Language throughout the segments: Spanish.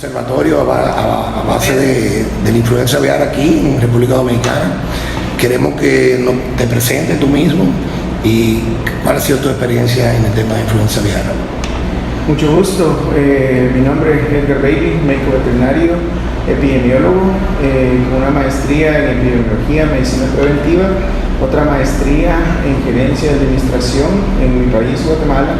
Observatorio a base de la influenza aviar aquí en República Dominicana. Queremos que te presentes tú mismo y cuál ha sido tu experiencia en el tema de influenza aviar. Mucho gusto, mi nombre es Edgar Bailey, médico veterinario, epidemiólogo, con una maestría en epidemiología, medicina preventiva, otra maestría en gerencia de administración en mi país, Guatemala,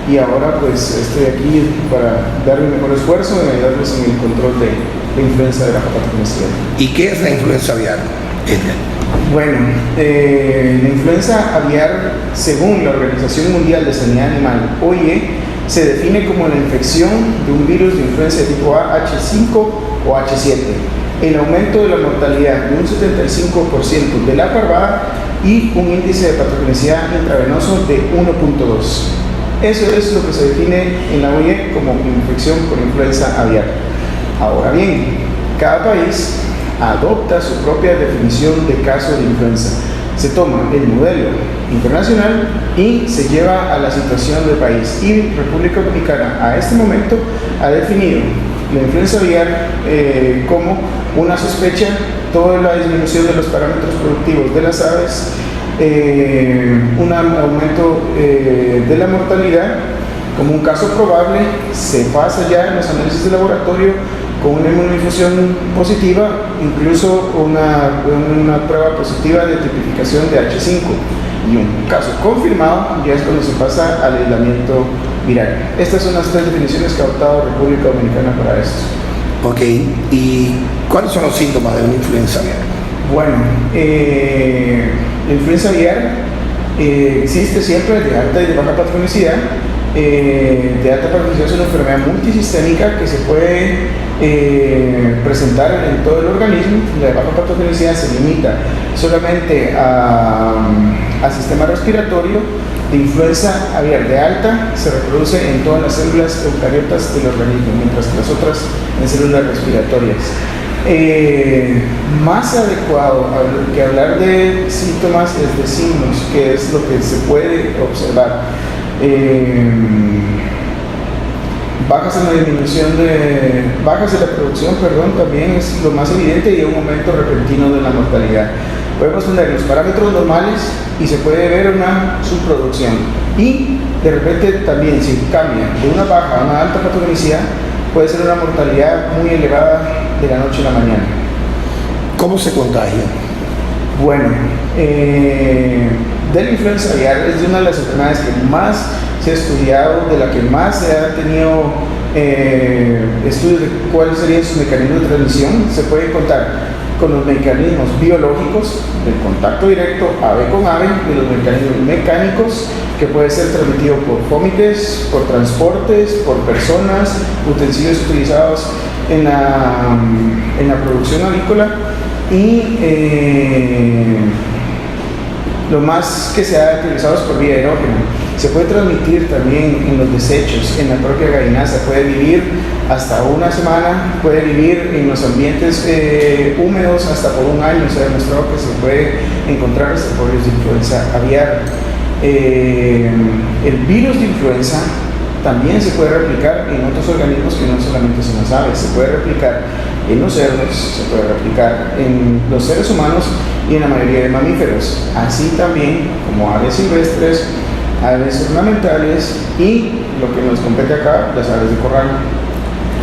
y ahora pues estoy aquí para dar mi mejor esfuerzo y ayudarles en el control de la influenza de la patogenicidad. ¿Y qué es la influenza aviar, Edgar? Bueno, la influenza aviar, según la Organización Mundial de Sanidad Animal, OIE, se define como la infección de un virus de influenza de tipo A, H5 o H7, el aumento de la mortalidad de un 75% de la parvada y un índice de patogenicidad intravenoso de 1.2. Eso es lo que se define en la OIE como infección por influenza aviar. Ahora bien, cada país adopta su propia definición de caso de influenza. Se toma el modelo internacional y se lleva a la situación del país. Y República Dominicana a este momento ha definido la influenza aviar como una sospecha, toda la disminución de los parámetros productivos de las aves, un aumento de la mortalidad como un caso probable. Se pasa ya en los análisis de laboratorio con una inmunización positiva, incluso una prueba positiva de tipificación de H5, y un caso confirmado ya es cuando se pasa al aislamiento viral. Estas son las tres definiciones que ha adoptado República Dominicana para esto. Ok, ¿y cuáles son los síntomas de una influenza aviar? Bueno, la influenza aviar existe siempre de alta y de baja patogenicidad. De alta patogenicidad es una enfermedad multisistémica que se puede presentar en todo el organismo. La de baja patogenicidad se limita solamente al sistema respiratorio. De influenza aviar de alta se reproduce en todas las células eucariotas del organismo, mientras que las otras en células respiratorias. Más adecuado que hablar de síntomas es de signos, que es lo que se puede observar. Bajas en la disminución bajas de la producción, también es lo más evidente, y un aumento repentino de la mortalidad. Podemos tener los parámetros normales y se puede ver una subproducción, y de repente también, si cambia de una baja a una alta patogenicidad, puede ser una mortalidad muy elevada de la noche a la mañana. ¿Cómo se contagia? Bueno, de la influenza aviar es de una de las enfermedades que más se ha estudiado, de la que más se ha tenido estudios de cuáles serían sus mecanismos de transmisión. Se puede contar con los mecanismos biológicos del contacto directo ave con ave, y los mecanismos mecánicos, que puede ser transmitido por fómites, por transportes, por personas, utensilios utilizados en la producción avícola, y lo más que se ha utilizado es por vía aerógena. Se puede transmitir también en los desechos, en la propia gallinaza. Puede vivir hasta una semana, puede vivir en los ambientes húmedos hasta por un año. Se ha demostrado que se puede encontrar reservorios de influenza aviar. El virus de influenza también se puede replicar en otros organismos que no solamente son las aves. Se puede replicar en los cerdos, se puede replicar en los seres humanos y en la mayoría de mamíferos, así también como aves silvestres, aves ornamentales y, lo que nos compete acá, las aves de corral.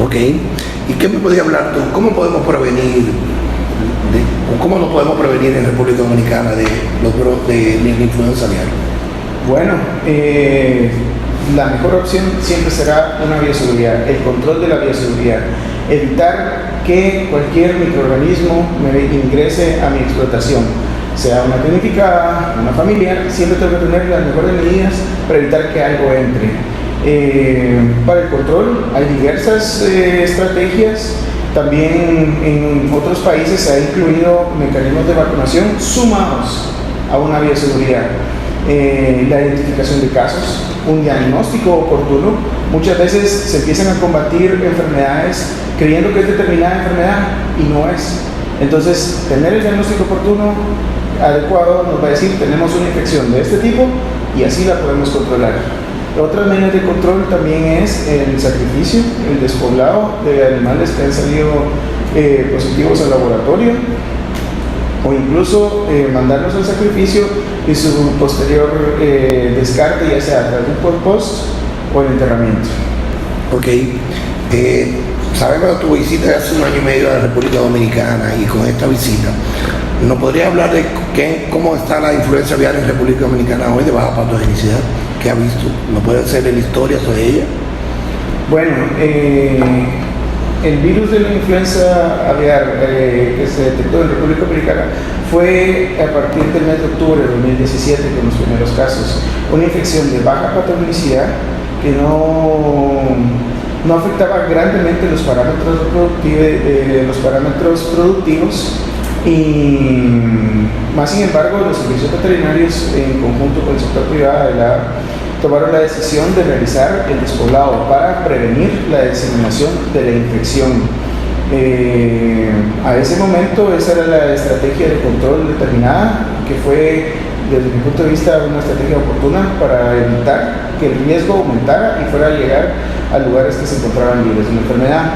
Ok, ¿y qué me podría hablar tú? ¿Cómo podemos prevenir, o cómo nos podemos prevenir en República Dominicana de la influenza aviar? Bueno, la mejor opción siempre será una bioseguridad, el control de la bioseguridad, evitar que cualquier microorganismo me ingrese a mi explotación, sea una planificada, una familiar. Siempre tengo que tener las mejores medidas para evitar que algo entre. Para el control hay diversas estrategias. También en otros países se ha incluido mecanismos de vacunación sumados a una bioseguridad. La identificación de casos, un diagnóstico oportuno. Muchas veces se empiezan a combatir enfermedades creyendo que es determinada enfermedad y no es. Entonces, tener el diagnóstico oportuno, adecuado, nos va a decir: tenemos una infección de este tipo y así la podemos controlar. Otras medidas de control también es el sacrificio, el despoblado de animales que han salido positivos al laboratorio, o incluso mandarlos al sacrificio y su posterior descarte, ya sea a través de un compost o el enterramiento. Ok, sabemos de tu visita de hace 1 año y medio a la República Dominicana, y con esta visita, ¿nos podría hablar de cómo está la influenza aviar en República Dominicana hoy de baja patogenicidad? ¿Qué ha visto? ¿No puede hacer la historia sobre ella? Bueno, el virus de la influenza aviar que se detectó en República Dominicana fue a partir del mes de octubre de 2017 con los primeros casos. Una infección de baja patogenicidad que no afectaba grandemente los parámetros productivos, y más sin embargo los servicios veterinarios en conjunto con el sector privado tomaron la decisión de realizar el despoblado para prevenir la diseminación de la infección. A ese momento esa era la estrategia de control determinada, que fue desde mi punto de vista una estrategia oportuna para evitar que el riesgo aumentara y fuera a llegar a lugares que se encontraban libres de la enfermedad.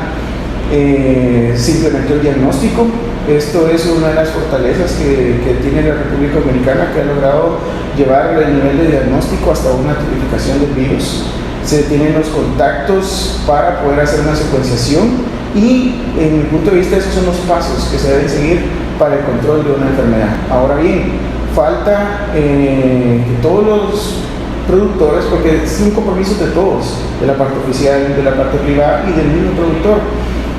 Se implementó el diagnóstico. Esto es una de las fortalezas que tiene la República Dominicana, que ha logrado llevar el nivel de diagnóstico hasta una tipificación del virus. Se tienen los contactos para poder hacer una secuenciación y, en mi punto de vista, esos son los pasos que se deben seguir para el control de una enfermedad. Ahora bien, falta que todos los productores, porque es un compromiso de todos, de la parte oficial, de la parte privada y del mismo productor,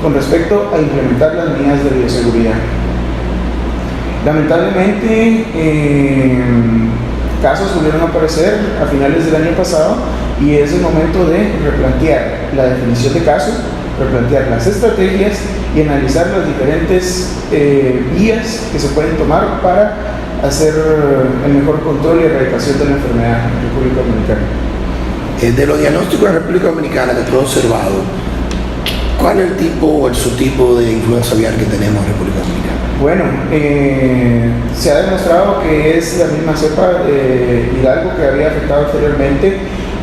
con respecto a implementar las medidas de bioseguridad. Lamentablemente, casos volvieron a aparecer a finales del año pasado, y es el momento de replantear la definición de caso, replantear las estrategias y analizar las diferentes vías que se pueden tomar para hacer el mejor control y erradicación de la enfermedad en República Dominicana. De los diagnósticos en República Dominicana que tú has observado, ¿cuál es el tipo o el subtipo de influenza aviar que tenemos en República Dominicana? Bueno, se ha demostrado que es la misma cepa de Hidalgo que había afectado anteriormente.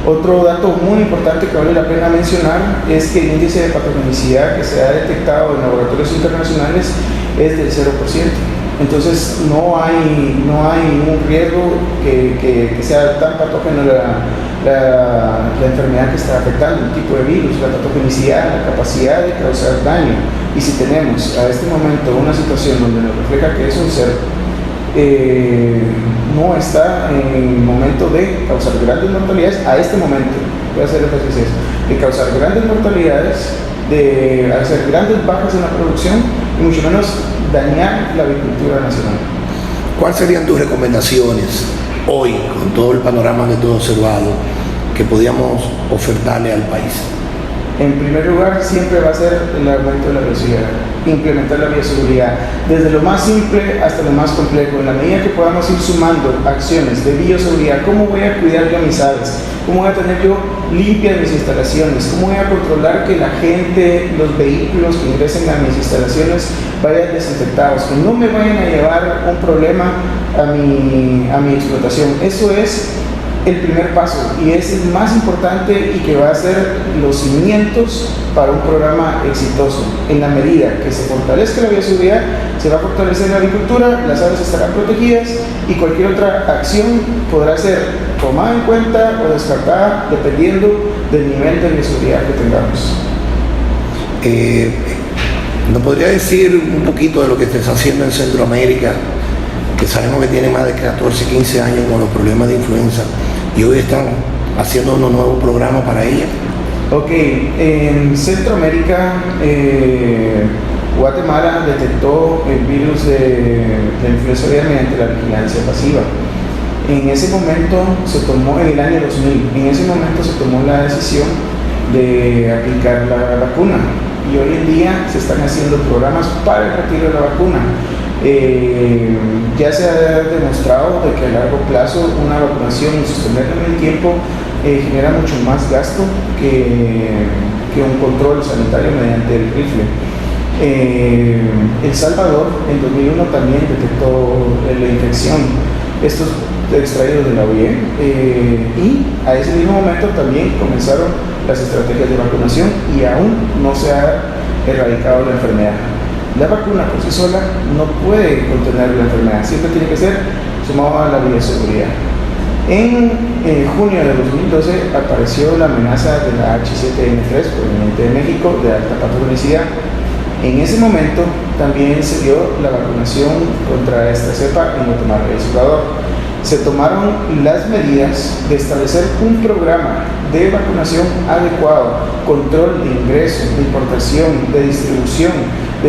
Otro dato muy importante que vale la pena mencionar es que el índice de patogenicidad que se ha detectado en laboratorios internacionales es del 0%. Entonces no hay ningún riesgo que sea tan patógeno la enfermedad que está afectando, el tipo de virus, la patogenicidad, la capacidad de causar daño. Y si tenemos a este momento una situación donde nos refleja que es un ser, no está en el momento de causar grandes mortalidades, a este momento, voy a hacer énfasis, de causar grandes mortalidades, de hacer grandes bajas en la producción y mucho menos dañar la agricultura nacional. ¿Cuáles serían tus recomendaciones hoy, con todo el panorama que tú has observado, que podíamos ofertarle al país? En primer lugar, siempre va a ser el aumento de la bioseguridad, implementar la bioseguridad, desde lo más simple hasta lo más complejo. En la medida que podamos ir sumando acciones de bioseguridad, ¿cómo voy a cuidar yo mis aves? ¿Cómo voy a tener yo limpias mis instalaciones? ¿Cómo voy a controlar que la gente, los vehículos que ingresen a mis instalaciones vayan desinfectados? Que no me vayan a llevar un problema a mi explotación. Eso es el primer paso y es el más importante y que va a ser los cimientos para un programa exitoso. En la medida que se fortalezca la bioseguridad, se va a fortalecer la agricultura, las aves estarán protegidas y cualquier otra acción podrá ser tomada en cuenta o descartada dependiendo del nivel de bioseguridad que tengamos. ¿Nos podría decir un poquito de lo que estás haciendo en Centroamérica, que sabemos que tiene más de 14, 15 años con los problemas de influenza, y hoy están haciendo unos nuevos programas para ella? Ok, en Centroamérica, Guatemala detectó el virus de influenza aviar mediante la vigilancia pasiva. En ese momento se tomó, en el año 2000, en ese momento se tomó la decisión de aplicar la vacuna, y hoy en día se están haciendo programas para el retiro de la vacuna. Ya se ha demostrado de que a largo plazo una vacunación y sostenerla en el tiempo genera mucho más gasto que un control sanitario mediante el rifle. El Salvador en 2001 también detectó la infección. Estos extraídos de la OIE, y a ese mismo momento también comenzaron las estrategias de vacunación y aún no se ha erradicado la enfermedad. La vacuna por sí sola no puede contener la enfermedad, siempre tiene que ser sumado a la bioseguridad. En junio de 2012 apareció la amenaza de la H7N3 proveniente de México de alta patogenicidad. En ese momento también se dio la vacunación contra esta cepa en Guatemala y El Salvador. Se tomaron las medidas de establecer un programa de vacunación adecuado, control de ingreso, de importación, de distribución y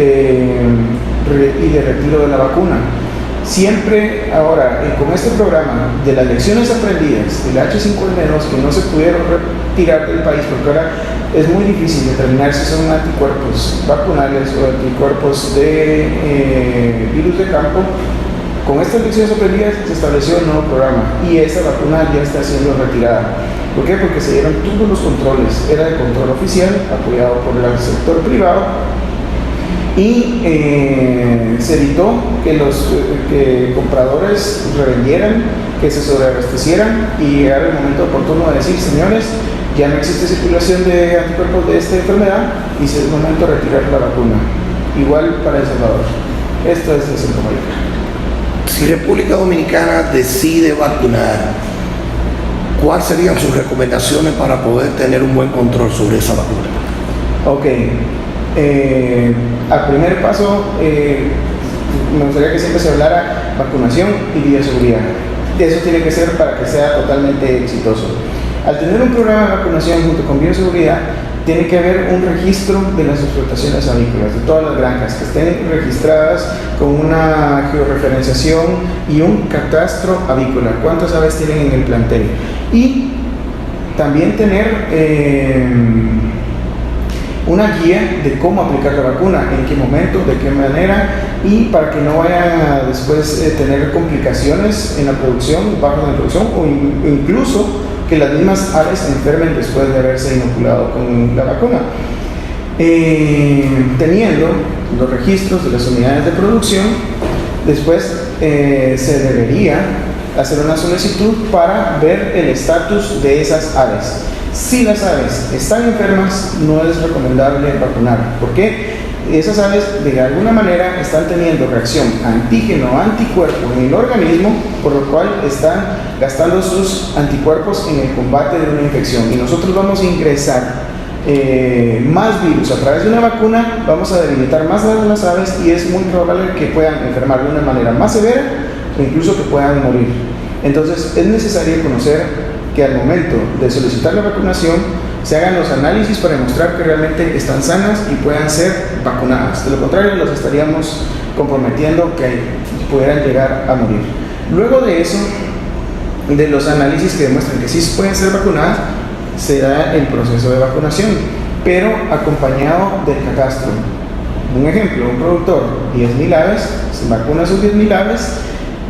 de retiro de la vacuna. Siempre ahora, con este programa de las lecciones aprendidas del H5N2 que no se pudieron retirar del país, porque ahora es muy difícil determinar si son anticuerpos vacunales o anticuerpos de virus de campo, con estas lecciones aprendidas se estableció un nuevo programa y esa vacuna ya está siendo retirada. ¿Por qué? Porque se dieron todos los controles, era de control oficial, apoyado por el sector privado, y se evitó que los compradores revendieran, que se sobreabastecieran y llegara el momento oportuno de decir, señores, ya no existe circulación de anticuerpos de esta enfermedad y es el momento de retirar la vacuna. Igual para El Salvador. Esto es el Centroamérica. Si República Dominicana decide vacunar, ¿cuáles serían sus recomendaciones para poder tener un buen control sobre esa vacuna? Ok. Al primer paso, me gustaría que siempre se hablara vacunación y bioseguridad. Eso tiene que ser para que sea totalmente exitoso. Al tener un programa de vacunación junto con bioseguridad, tiene que haber un registro de las explotaciones avícolas, de todas las granjas, que estén registradas con una georreferenciación y un catastro avícola. ¿Cuántas aves tienen en el plantel? Y también tener una guía de cómo aplicar la vacuna, en qué momento, de qué manera, y para que no vayan a después tener complicaciones en la producción, bajos en la producción, o incluso que las mismas aves se enfermen después de haberse inoculado con la vacuna. Teniendo los registros de las unidades de producción, después se debería hacer una solicitud para ver el estatus de esas aves. Si las aves están enfermas, no es recomendable vacunar. ¿Por qué? Esas aves de alguna manera están teniendo reacción antígeno o anticuerpo en el organismo, por lo cual están gastando sus anticuerpos en el combate de una infección. Y nosotros vamos a ingresar más virus a través de una vacuna, vamos a debilitar más a las aves y es muy probable que puedan enfermar de una manera más severa o incluso que puedan morir. Entonces es necesario conocer que al momento de solicitar la vacunación se hagan los análisis para demostrar que realmente están sanas y puedan ser vacunadas. De lo contrario, los estaríamos comprometiendo que pudieran llegar a morir. Luego de eso, de los análisis que demuestran que sí pueden ser vacunadas, se da el proceso de vacunación, pero acompañado del catastro. Un ejemplo, un productor, 10.000 aves, se vacuna sus 10.000 aves,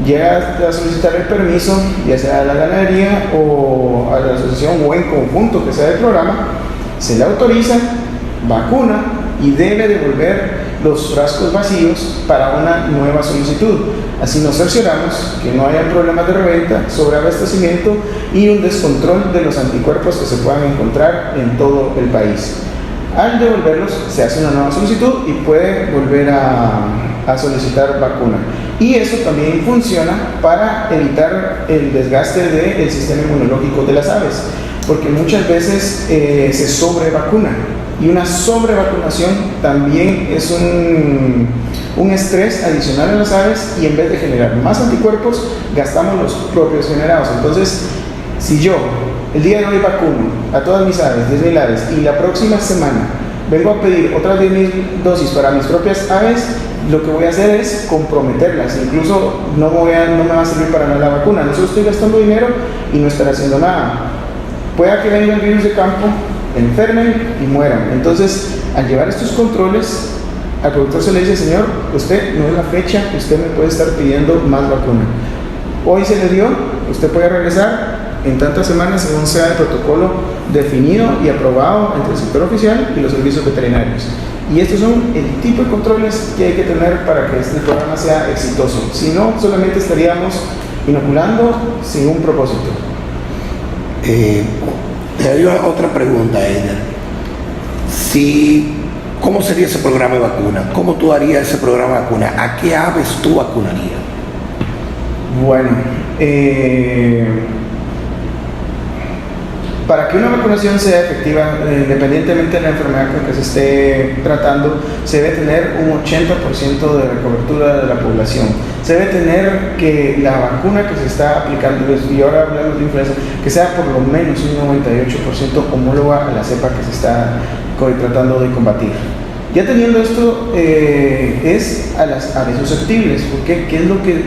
llega a solicitar el permiso, ya sea a la ganadería o a la asociación o en conjunto que sea del programa, se le autoriza, vacuna y debe devolver los frascos vacíos para una nueva solicitud. Así nos cercioramos que no haya problemas de reventa, sobreabastecimiento y un descontrol de los anticuerpos que se puedan encontrar en todo el país. Al devolverlos se hace una nueva solicitud y puede volver a solicitar vacuna. Y eso también funciona para evitar el desgaste del sistema inmunológico de las aves, porque muchas veces se sobrevacuna y una sobrevacunación también es un estrés adicional a las aves y en vez de generar más anticuerpos gastamos los propios generados. Entonces, si yo el día de hoy vacuno a todas mis aves, 10.000 aves, y la próxima semana vengo a pedir otras 10.000 dosis para mis propias aves, lo que voy a hacer es comprometerlas. Incluso no me va a servir para nada la vacuna. No solo estoy gastando dinero y no estaré haciendo nada. Pueda que vengan virus de campo, enfermen y mueran. Entonces, al llevar estos controles, al productor se le dice, señor, usted no es la fecha que usted me puede estar pidiendo más vacuna. Hoy se le dio, usted puede regresar en tantas semanas según sea el protocolo definido y aprobado entre el sector oficial y los servicios veterinarios. Y estos son el tipo de controles que hay que tener para que este programa sea exitoso. Si no, solamente estaríamos inoculando sin un propósito. Te haría otra pregunta, Eider. ¿Cómo sería ese programa de vacuna? ¿Cómo tú harías ese programa de vacuna? ¿A qué aves tú vacunarías? Bueno, para que una vacunación sea efectiva, independientemente de la enfermedad con que se esté tratando, se debe tener un 80% de la cobertura de la población. Se debe tener que la vacuna que se está aplicando, y ahora hablamos de influenza, que sea por lo menos un 98% homóloga a la cepa que se está tratando de combatir. Ya teniendo esto, es a las aves susceptibles, porque ¿qué es lo que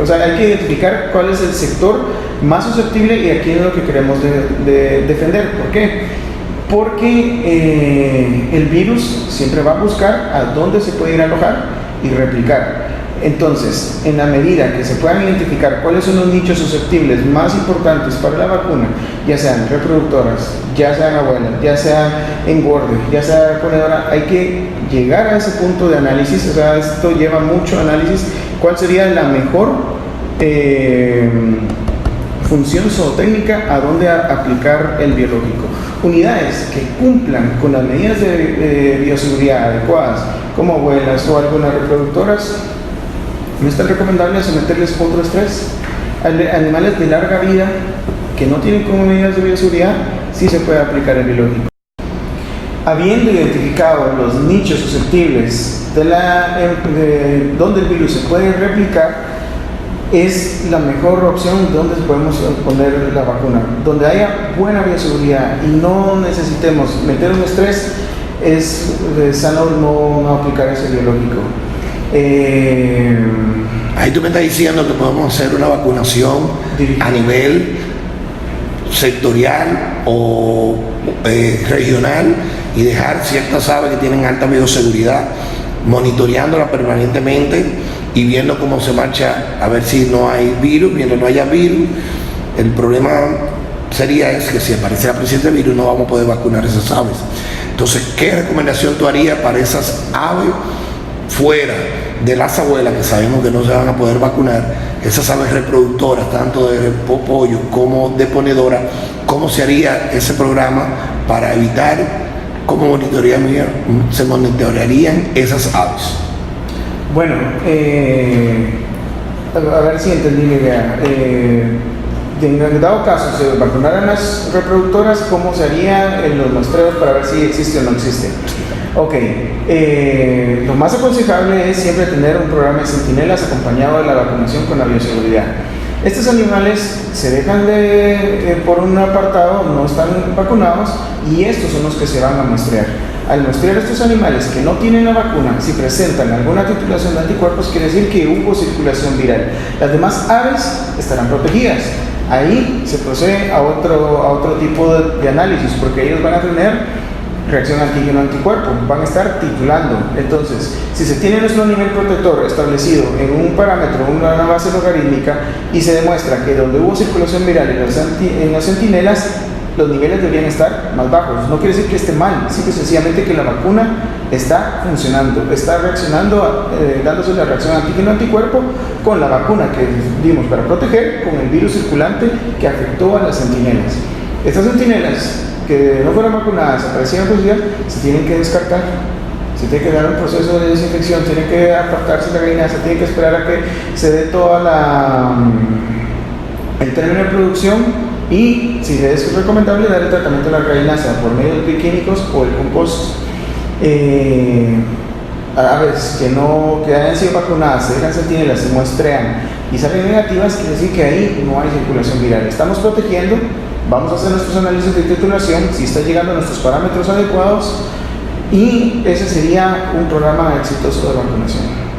o sea, hay que identificar cuál es el sector más susceptible y a quién es lo que queremos defender. ¿Por qué? Porque el virus siempre va a buscar a dónde se puede ir a alojar y replicar. Entonces, en la medida que se puedan identificar cuáles son los nichos susceptibles más importantes para la vacuna, ya sean reproductoras, ya sean abuelas, ya sea engorde, ya sea ponedora, hay que llegar a ese punto de análisis. O sea, esto lleva mucho análisis. ¿Cuál sería la mejor función zootécnica a dónde aplicar el biológico? Unidades que cumplan con las medidas de bioseguridad adecuadas, como abuelas o algunas reproductoras, no es tan recomendable someterles contra estrés. Animales de larga vida que no tienen como medidas de bioseguridad, sí se puede aplicar el biológico. Habiendo identificado los nichos susceptibles de donde el virus se puede replicar, es la mejor opción donde podemos poner la vacuna. Donde haya buena bioseguridad y no necesitemos meter un estrés, es sano no aplicar ese biológico. Ahí tú me estás diciendo que podemos hacer una vacunación a nivel sectorial o regional y dejar ciertas aves que tienen alta bioseguridad, monitoreándolas permanentemente y viendo cómo se marcha, a ver si no hay virus. Mientras no haya virus, el problema sería que si aparece la presencia de virus no vamos a poder vacunar esas aves. Entonces, ¿qué recomendación tú harías para esas aves fuera de las abuelas que sabemos que no se van a poder vacunar, esas aves reproductoras, tanto de pollo como de ponedora? ¿Cómo se haría ese programa para evitar, cómo se monitorearían esas aves? Bueno, a ver si entendí la idea. En dado caso se vacunaran las reproductoras, ¿cómo se haría en los muestreos para ver si existe o no existe? Ok, lo más aconsejable es siempre tener un programa de centinelas acompañado de la vacunación con la bioseguridad. Estos animales se dejan por un apartado, no están vacunados, y estos son los que se van a muestrear. Al muestrear estos animales que no tienen la vacuna, si presentan alguna titulación de anticuerpos, quiere decir que hubo circulación viral. Las demás aves estarán protegidas. Ahí se procede a otro tipo de análisis, porque ellos van a tener reacción antígeno-anticuerpo, van a estar titulando. Entonces, si se tiene nuestro nivel protector establecido en un parámetro, una base logarítmica, y se demuestra que donde hubo circulación viral en las centinelas, los niveles deberían estar más bajos. No quiere decir que esté mal, simple y sencillamente que la vacuna está funcionando, está reaccionando, dándose la reacción antígeno-anticuerpo con la vacuna que dimos para proteger con el virus circulante que afectó a las centinelas. Estas centinelas que no fueron vacunadas, aparecieron positivas, se tienen que descartar. Se tiene que dar un proceso de desinfección, tiene que apartarse la gallina, se tiene que esperar a que se dé toda el término de producción, y si es recomendable dar el tratamiento a la gallinaza por medio de químicos o el compost. Aves que hayan sido vacunadas, se dejan centinelas, se muestrean y salen negativas, quiere decir que ahí no hay circulación viral. Estamos protegiendo. Vamos a hacer nuestros análisis de titulación, si está llegando a nuestros parámetros adecuados, y ese sería un programa exitoso de vacunación.